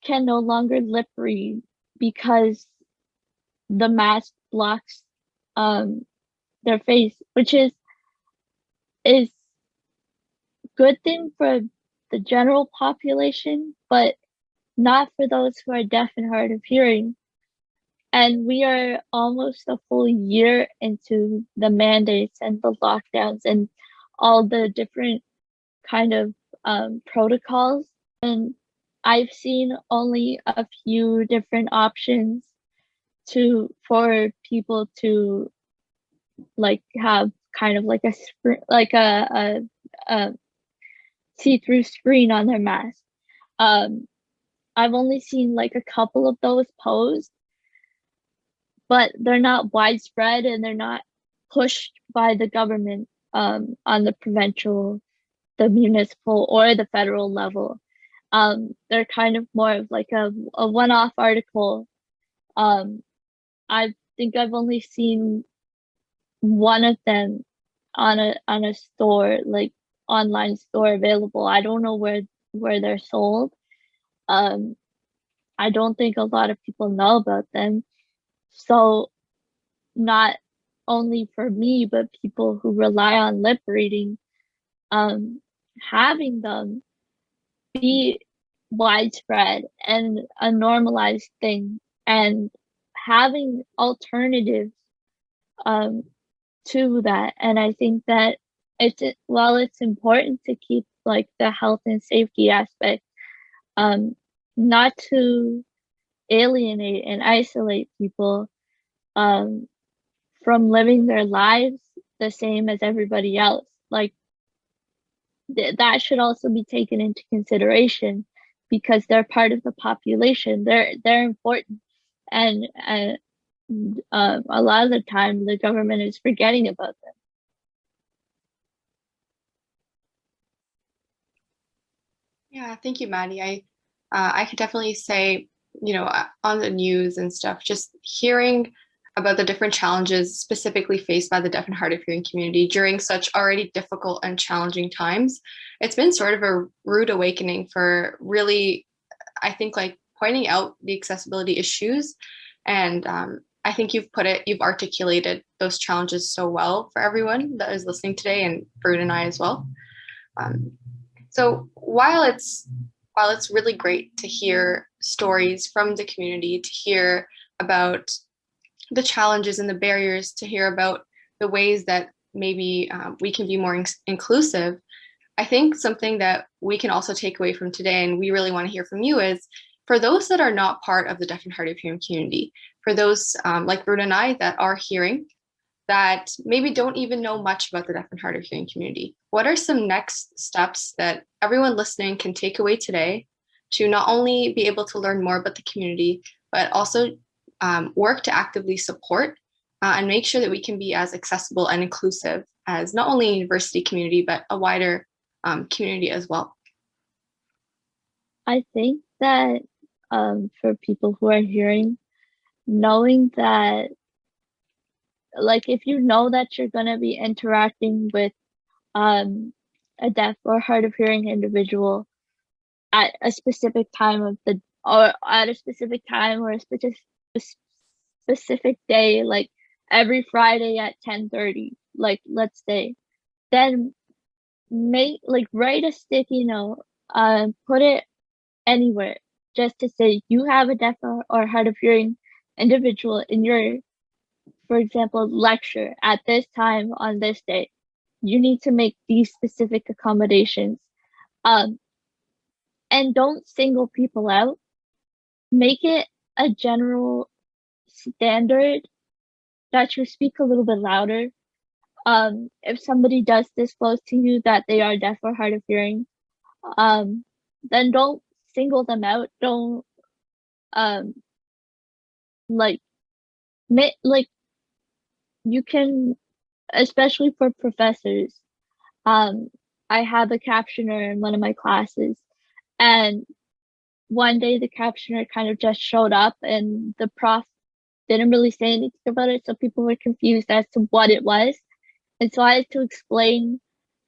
can no longer lip read because the mask blocks um their face, which is good thing for the general population, but not for those who are deaf and hard of hearing. And we are almost a full year into the mandates and the lockdowns and all the different kind of protocols. And I've seen only a few different options for people to like have kind of like a see-through screen on their mask. I've only seen like a couple of those posed, but they're not widespread and they're not pushed by the government on the provincial, the municipal, or the federal level. They're kind of more of like a one-off article. I think I've only seen one of them on a store, like online store available. I don't know where they're sold. I don't think a lot of people know about them. So not only for me, but people who rely on lip reading, having them be widespread and a normalized thing, and having alternatives to that. And I think that while it's important to keep like the health and safety aspect, not to alienate and isolate people from living their lives the same as everybody else. Like that should also be taken into consideration because they're part of the population. They're important, and a lot of the time the government is forgetting about them. Yeah, thank you, Maddie. I could definitely say, on the news and stuff, just hearing about the different challenges specifically faced by the deaf and hard of hearing community during such already difficult and challenging times, it's been sort of a rude awakening for really, I think, like pointing out the accessibility issues. And I think you've articulated those challenges so well for everyone that is listening today, and Brood and I as well. So while it's really great to hear stories from the community, to hear about the challenges and the barriers, to hear about the ways that maybe we can be more inclusive, I think something that we can also take away from today, and we really want to hear from you, is for those that are not part of the deaf and hard of hearing community, for those like Brood and I that are hearing, that maybe don't even know much about the deaf and hard of hearing community, what are some next steps that everyone listening can take away today to not only be able to learn more about the community, but also work to actively support and make sure that we can be as accessible and inclusive as not only a university community, but a wider community as well? I think that for people who are hearing, knowing that, like, if you know that you're going to be interacting with a deaf or hard of hearing individual at a specific time or at a specific time or a specific day, like every Friday at 10:30, like let's say, then write a sticky note, put it anywhere, just to say you have a deaf or hard of hearing individual in your, for example, lecture at this time on this day. You need to make these specific accommodations. and don't single people out. Make it a general standard that you speak a little bit louder. If somebody does disclose to you that they are deaf or hard of hearing, then don't single them out. Don't like you can, especially for professors. I have a captioner in one of my classes, and one day the captioner kind of just showed up, and the prof didn't really say anything about it, so people were confused as to what it was. And so I had to explain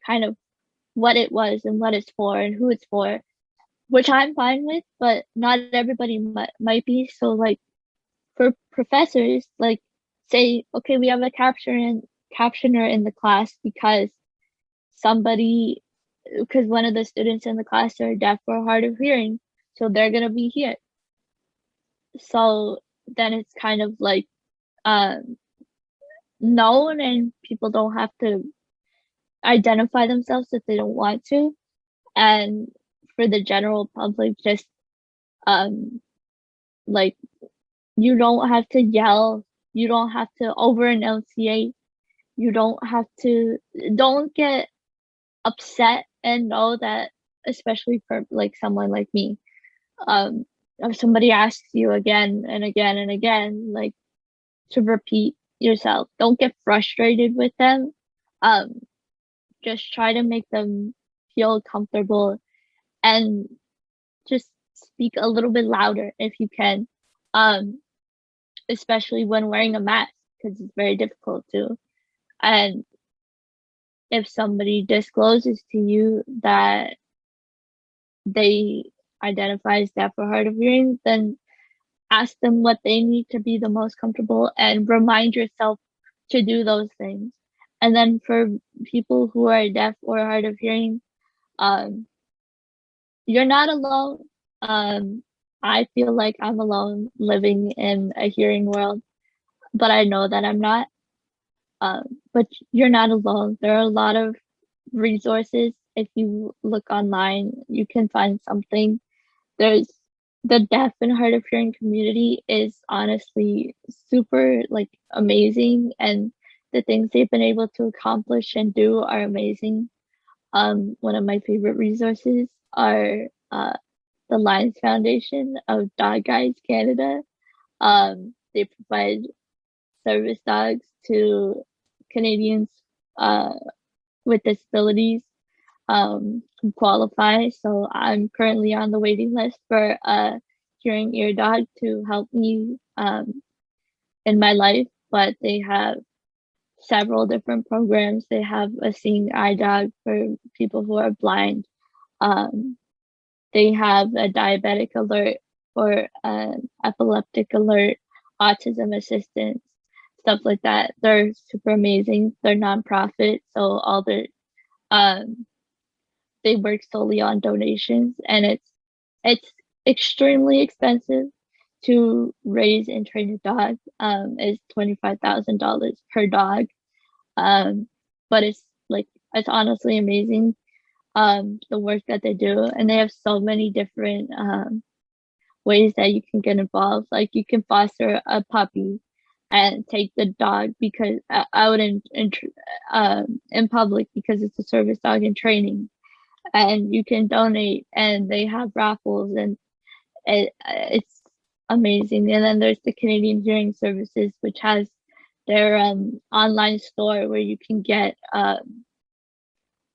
kind of what it was and what it's for and who it's for, which I'm fine with, but not everybody might be. So like for professors, like say, okay, we have a captioner in the class because one of the students in the class are deaf or hard of hearing, so they're gonna be here. So then it's kind of like known, and people don't have to identify themselves if they don't want to. And for the general public, just like you don't have to yell, you don't have to over enunciate, don't get upset, and know that, especially for like someone like me, if somebody asks you again and again and again, like, to repeat yourself, don't get frustrated with them. Just try to make them feel comfortable, and just speak a little bit louder if you can, especially when wearing a mask, because it's very difficult to. And if somebody discloses to you that they identify as deaf or hard of hearing, then ask them what they need to be the most comfortable, and remind yourself to do those things. And then for people who are deaf or hard of hearing, you're not alone. I feel like I'm alone living in a hearing world, but I know that I'm not. But you're not alone. There are a lot of resources. If you look online, you can find something. There's the deaf and hard of hearing community is honestly super like amazing, and the things they've been able to accomplish and do are amazing. One of my favorite resources are the Lions Foundation of Dog Guides Canada. They provide service dogs to Canadians with disabilities who qualify. So I'm currently on the waiting list for a hearing ear dog to help me in my life, but they have several different programs. They have a seeing eye dog for people who are blind. They have a diabetic alert or an epileptic alert, autism assistance, stuff like that. They're super amazing. They're nonprofit, so all their they work solely on donations, and it's extremely expensive to raise and train a dog. It's $25,000 per dog. But it's honestly amazing, the work that they do, and they have so many different ways that you can get involved. Like you can foster a puppy and take the dog because out in public because it's a service dog in training, and you can donate, and they have raffles, and it's amazing. And then there's the Canadian Hearing Services, which has their online store where you can get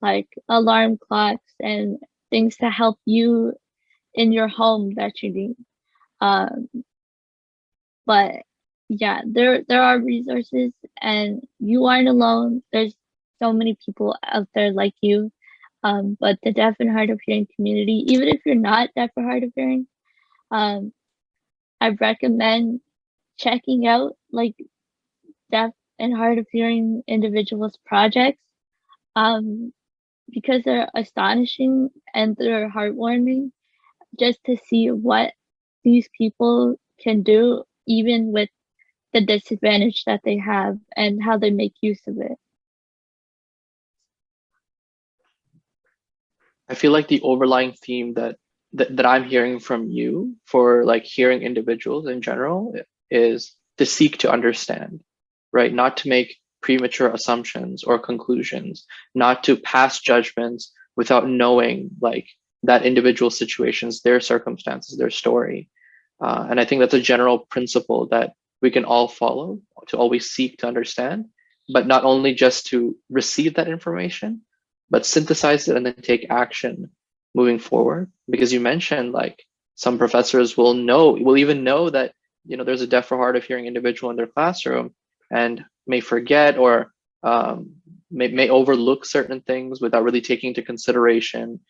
like alarm clocks and things to help you in your home that you need. But yeah, there are resources, and you aren't alone. There's so many people out there like you. But the deaf and hard of hearing community, even if you're not deaf or hard of hearing, I recommend checking out like deaf and hard of hearing individuals' projects, because they're astonishing and they're heartwarming, just to see what these people can do, even with the disadvantage that they have, and how they make use of it. I feel like the overlying theme that that I'm hearing from you for like hearing individuals in general is to seek to understand, right? Not to make premature assumptions or conclusions, not to pass judgments without knowing like that individual situations, their circumstances, their story. And I think that's a general principle that we can all follow, to always seek to understand, but not only just to receive that information, but synthesize it and then take action moving forward. Because you mentioned like some professors will even know that, there's a deaf or hard of hearing individual in their classroom and may forget or may overlook certain things without really taking into consideration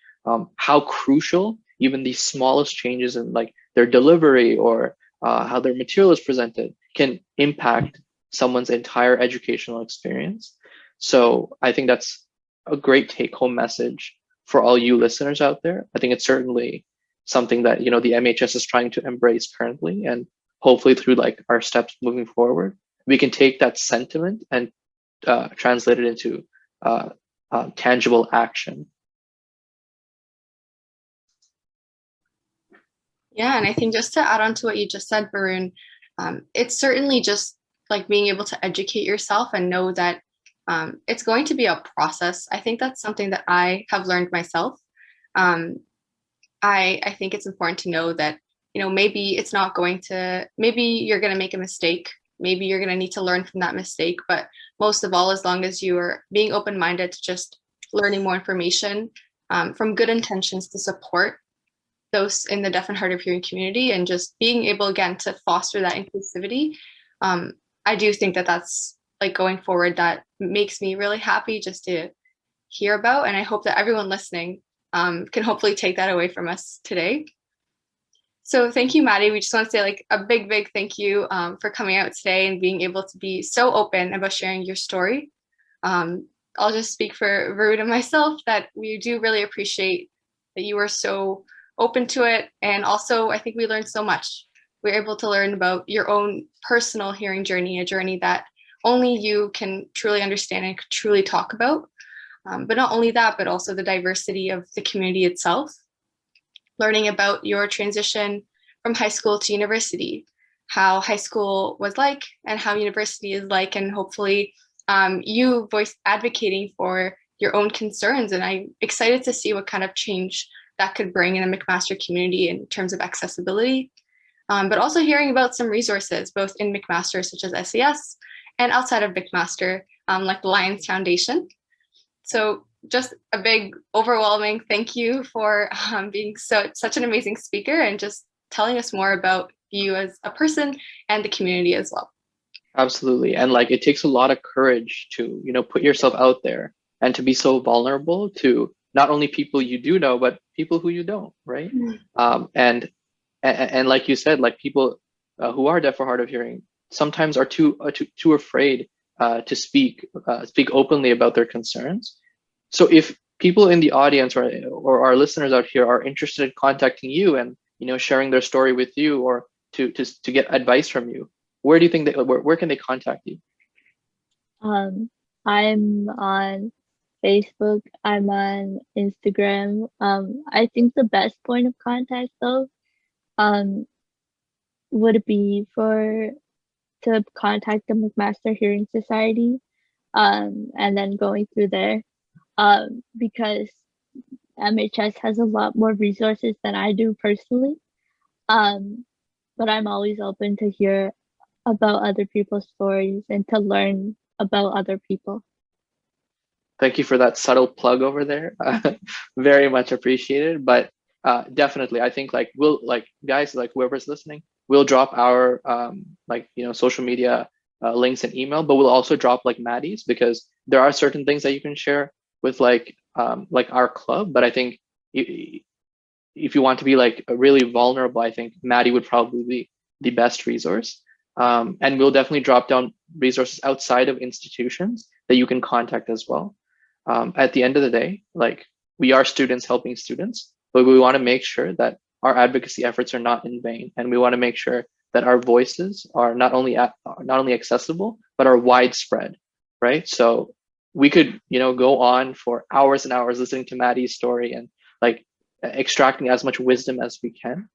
how crucial even the smallest changes in like their delivery or how their material is presented can impact someone's entire educational experience. So I think that's a great take-home message for all you listeners out there. I think it's certainly something that the MHS is trying to embrace currently, and hopefully through like our steps moving forward, we can take that sentiment and translate it into tangible action. Yeah, and I think just to add on to what you just said, Varun, it's certainly just like being able to educate yourself and know that it's going to be a process. I think that's something that I have learned myself. I think it's important to know that, maybe it's not going to, maybe you're going to make a mistake. Maybe you're going to need to learn from that mistake. But most of all, as long as you are being open-minded to just learning more information from good intentions to support those in the deaf and hard of hearing community, and just being able again to foster that inclusivity, I do think that that's like going forward, that makes me really happy just to hear about. And I hope that everyone listening can hopefully take that away from us today. So thank you, Madi. We just want to say like a big thank you for coming out today and being able to be so open about sharing your story. I'll just speak for Varun and myself that we do really appreciate that you were so open to it. And also, I think we learned so much. We're able to learn about your own personal hearing journey, a journey that only you can truly understand and truly talk about. But not only that, but also the diversity of the community itself. Learning about your transition from high school to university, how high school was like and how university is like, and hopefully you voice advocating for your own concerns. And I'm excited to see what kind of change that could bring in the McMaster community in terms of accessibility, but also hearing about some resources, both in McMaster, such as SES, and outside of McMaster, like the Lions Foundation. So just a big, overwhelming thank you for being such an amazing speaker and just telling us more about you as a person and the community as well. Absolutely. And like it takes a lot of courage to, put yourself out there and to be so vulnerable to not only people you do know, but people who you don't, right? And like you said, like people who are deaf or hard of hearing sometimes are too afraid to speak openly about their concerns. So if people in the audience or our listeners out here are interested in contacting you and sharing their story with you, or to get advice from you, where do you think where can they contact you? I'm on Facebook, I'm on Instagram. I think the best point of contact though would be to contact the McMaster Hearing Society, and then going through there, because MHS has a lot more resources than I do personally. But I'm always open to hear about other people's stories and to learn about other people. Thank you for that subtle plug over there. Very much appreciated. But definitely, I think like guys, like whoever's listening, we'll drop our social media links and email, but we'll also drop like Madi's, because there are certain things that you can share with like our club. But I think if you want to be like really vulnerable, I think Madi would probably be the best resource. And we'll definitely drop down resources outside of institutions that you can contact as well. At the end of the day, like we are students helping students, but we want to make sure that our advocacy efforts are not in vain, and we want to make sure that our voices are not only accessible but are widespread, right? So we could go on for hours and hours listening to Madi's story and like extracting as much wisdom as we can.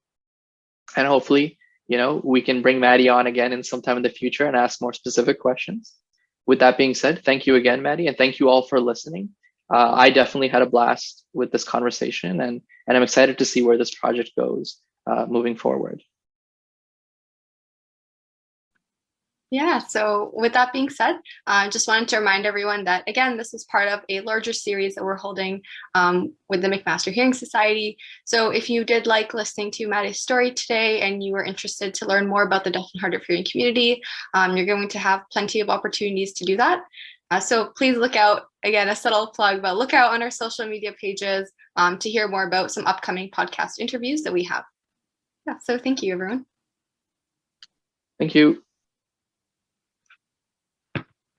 And hopefully, we can bring Madi on again in sometime in the future and ask more specific questions. With that being said, thank you again, Madi, and thank you all for listening. I definitely had a blast with this conversation, and I'm excited to see where this project goes moving forward. Yeah, so with that being said, I just wanted to remind everyone that, again, this is part of a larger series that we're holding with the McMaster Hearing Society. So if you did like listening to Madi's story today and you were interested to learn more about the deaf and hard of hearing community, you're going to have plenty of opportunities to do that. So please look out, again, a subtle plug, but look out on our social media pages to hear more about some upcoming podcast interviews that we have. Yeah, so thank you, everyone. Thank you.